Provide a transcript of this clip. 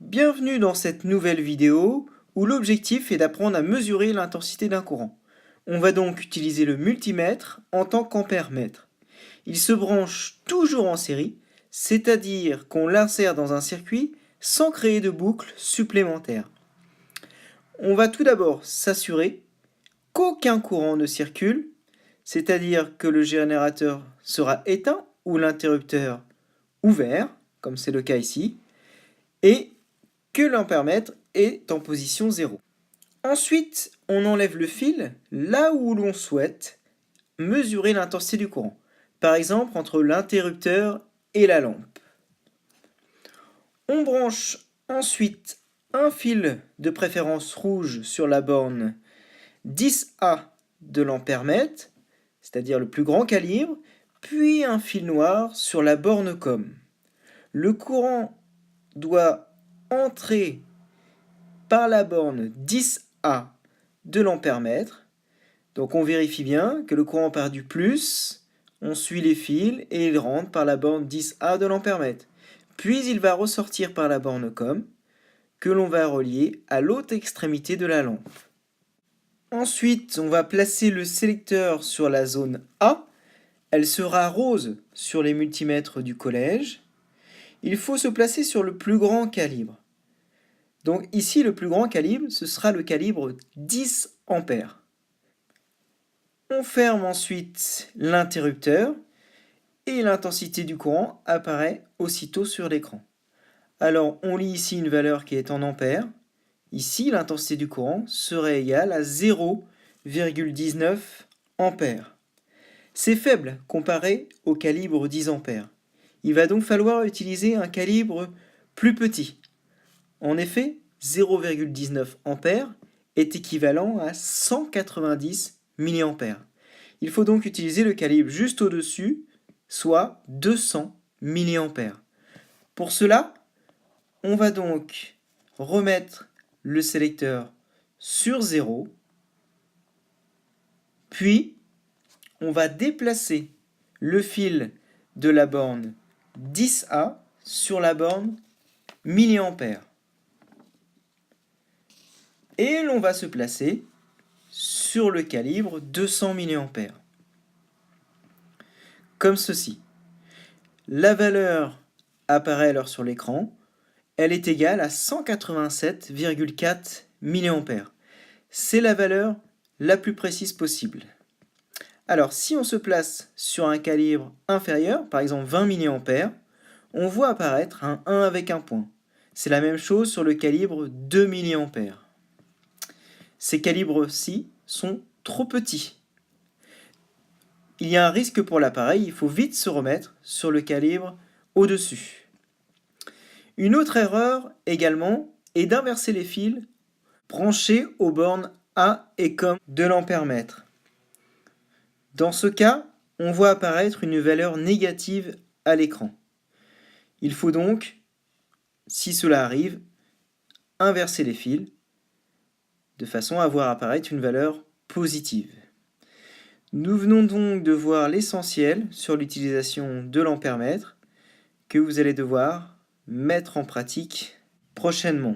Bienvenue dans cette nouvelle vidéo où l'objectif est d'apprendre à mesurer l'intensité d'un courant. On va donc utiliser le multimètre en tant qu'ampère-mètre. Il se branche toujours en série, c'est-à-dire qu'on l'insère dans un circuit sans créer de boucle supplémentaire. On va tout d'abord s'assurer qu'aucun courant ne circule, c'est-à-dire que le générateur sera éteint ou l'interrupteur ouvert, comme c'est le cas ici, et que l'ampère-mètre est en position 0. Ensuite, on enlève le fil là où l'on souhaite mesurer l'intensité du courant, par exemple entre l'interrupteur et la lampe. On branche ensuite un fil de préférence rouge sur la borne 10A de l'ampère-mètre, c'est-à-dire le plus grand calibre, puis un fil noir sur la borne COM. Le courant doit entrer par la borne 10A de l'ampère-mètre. Donc on vérifie bien que le courant part du plus, on suit les fils et il rentre par la borne 10A de l'ampère-mètre. Puis il va ressortir par la borne COM que l'on va relier à l'autre extrémité de la lampe. Ensuite, on va placer le sélecteur sur la zone A. Elle sera rose sur les multimètres du collège. Il faut se placer sur le plus grand calibre. Donc ici, le plus grand calibre, ce sera le calibre 10 ampères. On ferme ensuite l'interrupteur et l'intensité du courant apparaît aussitôt sur l'écran. Alors on lit ici une valeur qui est en ampères. Ici, l'intensité du courant serait égale à 0,19 ampères. C'est faible comparé au calibre 10 ampères. Il va donc falloir utiliser un calibre plus petit. En effet, 0,19 ampères est équivalent à 190 mA. Il faut donc utiliser le calibre juste au-dessus, soit 200 mA. Pour cela, on va donc remettre le sélecteur sur 0, puis on va déplacer le fil de la borne 10A sur la borne milliampères. Et l'on va se placer sur le calibre 200 mA. Comme ceci. La valeur apparaît alors sur l'écran. Elle est égale à 187,4 mA. C'est la valeur la plus précise possible. Alors, si on se place sur un calibre inférieur, par exemple 20 mA, on voit apparaître un 1 avec un point. C'est la même chose sur le calibre 2 mA. Ces calibres-ci sont trop petits. Il y a un risque pour l'appareil, il faut vite se remettre sur le calibre au-dessus. Une autre erreur également est d'inverser les fils branchés aux bornes A et COM de l'ampère-mètre. Dans ce cas, on voit apparaître une valeur négative à l'écran. Il faut donc, si cela arrive, inverser les fils de façon à voir apparaître une valeur positive. Nous venons donc de voir l'essentiel sur l'utilisation de l'ampère-mètre que vous allez devoir mettre en pratique prochainement.